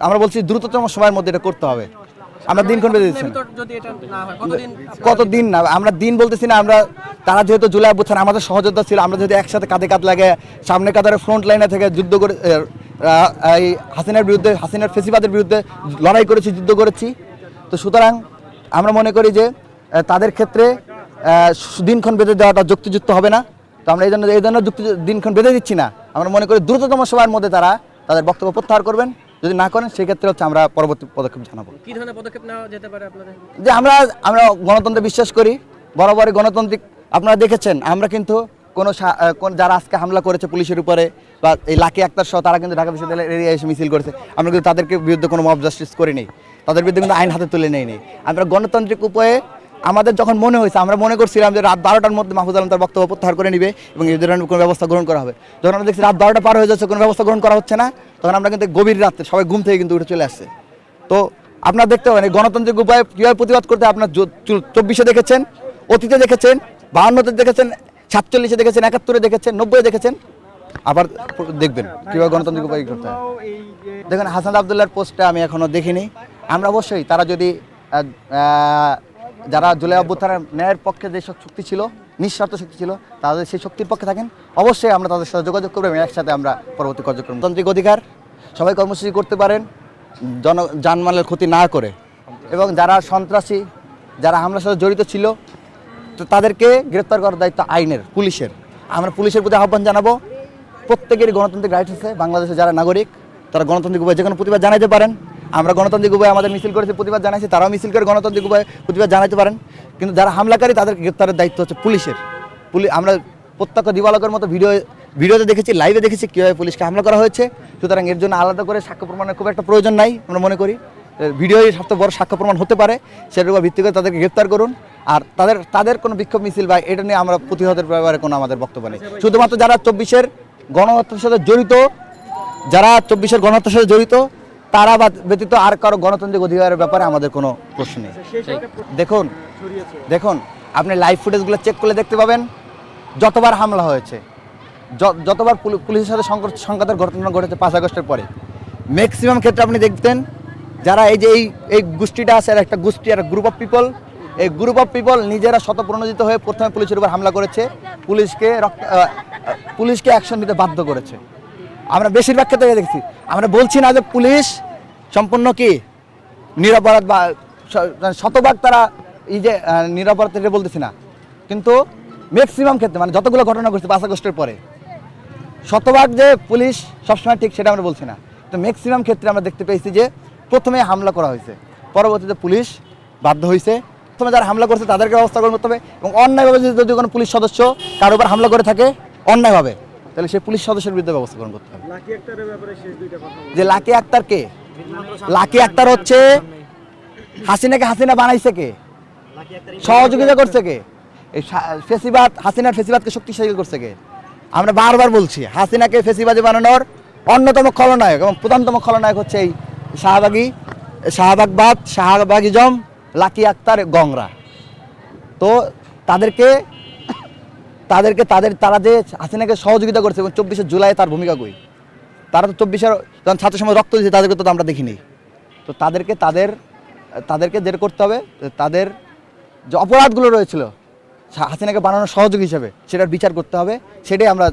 আমরা বলছি দ্রুততম সময়ের মধ্যে এটা করতে হবে। আমরা দিনক্ষণ বেঁধে দিচ্ছি কতদিন না, আমরা দিন বলতেছি না। আমরা তারা যেহেতু জুলাই অভ্যুত্থান আমাদের সহযোদ্ধা ছিল, আমরা যেহেতু একসাথে কাঁধে কাঁধ লাগে সামনে কাতারে ফ্রন্ট লাইনে থেকে যুদ্ধ করে এই হাসিনার বিরুদ্ধে, হাসিনার ফেসিবাদের বিরুদ্ধে লড়াই করেছি, যুদ্ধ করেছি। তো সুতরাং আমরা মনে করি যে তাদের ক্ষেত্রে দিনক্ষণ বেঁধে দেওয়াটা যুক্তিযুক্ত হবে না। তো আমরা এই জন্য দিনক্ষণ বেঁধে দিচ্ছি না। আমরা মনে করি দ্রুততম সময়ের মধ্যে তারা তাদের বক্তব্য প্রত্যাহার করবেন। যদি না করেন সেক্ষেত্রে হচ্ছে আমরা পরবর্তী পদক্ষেপ জানাবো। কি ধরনের পদক্ষেপ নেওয়া যেতে পারে আপনাদের? যে আমরা গণতন্ত্রে বিশ্বাস করি, বরাবরই গণতান্ত্রিক। আপনারা দেখেছেন আমরা কিন্তু যারা আজকে হামলা করেছে পুলিশের উপরে বা এই লাকি আক্তার সহ তারা কিন্তু ঢাকা বিশ্ববিদ্যালয়ের এরিয়ায় এসে মিছিল করেছে। আমরা কিন্তু তাদেরকে বিরুদ্ধে কোনো মব জাস্টিস করিনি, তাদের বিরুদ্ধে কিন্তু আইন হাতে তুলে নেইনি। আমরা গণতান্ত্রিক উপায়ে আমাদের যখন মনে হয়েছে, আমরা মনে করছিলাম যে রাত 12টার মধ্যে মাহফুজ আলম তার বক্তব্য প্রত্যাহার করে নিবে এবং এই ধরনের কোনো ব্যবস্থা গ্রহণ করা হবে। যখন আমরা দেখছি রাত 12টা পার হয়ে যাচ্ছে, কোনো ব্যবস্থা গ্রহণ করা হচ্ছে না, তখন আমরা কিন্তু গভীর রাতে সবাই ঘুম থেকে কিন্তু উঠে চলে আসছে। তো আপনারা দেখতে পাবেন এই গণতান্ত্রিক উপায়ে কীভাবে প্রতিবাদ করতে আপনার 24-এ দেখেছেন, অতীতে দেখেছেন, 52-তে দেখেছেন, 47-এ দেখেছেন, 71-এ দেখেছেন, 90-এ দেখেছেন, আবার দেখবেন কীভাবে গণতান্ত্রিক উপায় করতে হয়। দেখুন হাসান আবদুল্লাহর পোস্টটা আমি এখনও দেখিনি। আমরা অবশ্যই তারা যদি যারা জুলাই অভ্যুত্থানের ন্যায়ের পক্ষে যে শক্তি ছিল, নিঃস্বার্থ শক্তি ছিল, তাদের সেই শক্তির পক্ষে থাকেন, অবশ্যই আমরা তাদের সাথে যোগাযোগ করবো এবং একসাথে আমরা পরবর্তী কার্যক্রম। গণতান্ত্রিক অধিকার, সবাই কর্মসূচি করতে পারেন জানমালের ক্ষতি না করে, এবং যারা সন্ত্রাসী, যারা হামলার সাথে জড়িত ছিল তো তাদেরকে গ্রেপ্তার করার দায়িত্ব আইনের, পুলিশের। আমরা পুলিশের প্রতি আহ্বান জানাবো, প্রত্যেকেরই গণতান্ত্রিক রাইট আছে। বাংলাদেশের যারা নাগরিক তারা গণতান্ত্রিক উপায়ে যে কোনো প্রতিবাদ জানাতে পারেন। আমরা গণতান্ত্রিক উপায়ে আমাদের মিছিল করেছি, প্রতিবাদ জানাইছি, তারাও মিছিল করে গণতান্ত্রিক উপায়ে প্রতিবাদ জানাতে পারেন। কিন্তু যারা হামলাকারী তাদেরকে গ্রেপ্তারের দায়িত্ব হচ্ছে পুলিশের। আমরা প্রত্যক্ষ দিবালকের মতো ভিডিওতে দেখেছি, লাইভে দেখেছি কীভাবে পুলিশকে হামলা করা হয়েছে। সুতরাং এর জন্য আলাদা করে সাক্ষ্য প্রমাণের খুব একটা প্রয়োজন নাই আমরা মনে করি। ভিডিওই সবচেয়ে বড় সাক্ষ্য প্রমাণ হতে পারে, সেটার উপর ভিত্তি করে তাদেরকে গ্রেপ্তার করুন। আর তাদের কোনো বিক্ষোভ মিছিল বা এটা নিয়ে আমরা প্রতিহতের ব্যাপারে কোনো আমাদের বক্তব্য নেই। শুধুমাত্র যারা 24-এর গণহত্যার সাথে জড়িত, তারা ব্যতীত আর কারো গণতান্ত্রিক অধিকারের ব্যাপারে আমাদের কোনো প্রশ্ন নেই। দেখুন আপনি লাইভ ফুটেজগুলো চেক করলে দেখতে পাবেন যতবার হামলা হয়েছে, যতবার পুলিশের সাথে সংঘাতের ঘটনা ঘটেছে 5 আগস্টের পরে, ম্যাক্সিমাম ক্ষেত্রে আপনি দেখতেন যারা এই গোষ্ঠীটা আছে, একটা গোষ্ঠী, একটা গ্রুপ অফ পিপল, এই গ্রুপ অফ পিপল নিজেরা শতপ্রণোদিত হয়ে প্রথমে পুলিশের উপর হামলা করেছে, পুলিশকে অ্যাকশন নিতে বাধ্য করেছে। আমরা বেশিরভাগ ক্ষেত্রে দেখছি। আমরা বলছি না যে পুলিশ সম্পূর্ণ কি নিরপরাধ বা শতভাগ তারা নিরপরাধ এটা বলতেছি না, কিন্তু ম্যাক্সিমাম ক্ষেত্রে মানে যতগুলো ঘটনা ঘটছে 5 আগস্টের পরে শতভাগ যে পুলিশ সবসময় ঠিক সেটা আমরা বলছি না। তো ম্যাক্সিমাম ক্ষেত্রে আমরা দেখতে পেয়েছি যে প্রথমে হামলা করা হয়েছে, পরবর্তীতে পুলিশ বাধ্য হয়েছে। প্রথমে যারা হামলা করছে তাদেরকে ব্যবস্থা গ্রহণ করতে হবে, এবং অন্যায়ভাবে যদি কোনো পুলিশ সদস্য কারোর উপর হামলা করে থাকে অন্যায়ভাবে, তাহলে সেই পুলিশ সদস্যের বিরুদ্ধে ব্যবস্থা গ্রহণ করতে হবে। যে লাকি আক্তার কে? লাকি আক্তার হচ্ছে হাসিনাকে হাসিনা বানাইছে কে? সহযোগিতা করছে কে? এই হাসিনার ফেসিবাদকে শক্তিশালী করছে কে? আমরা বারবার বলছি হাসিনাকে ফেসিবাদী বানানোর অন্যতম খলনায়ক এবং প্রধানতম খলনায়ক হচ্ছে এই শাহবাগিজম লাকি আক্তার গংরা। তো তারা যে হাসিনাকে সহযোগিতা করছে এবং 24শে জুলাই তার ভূমিকা কই? তারা তো 24-এর যখন ছাত্র সমাজ রক্ত দিয়েছে তাদেরকে তো আমরা দেখিনি। তো তাদেরকে যেটা করতে হবে, তাদের যে অপরাধগুলো রয়েছিল হাসিনাকে বানানোর সহযোগী হিসেবে সেটার বিচার করতে হবে, সেটাই আমরা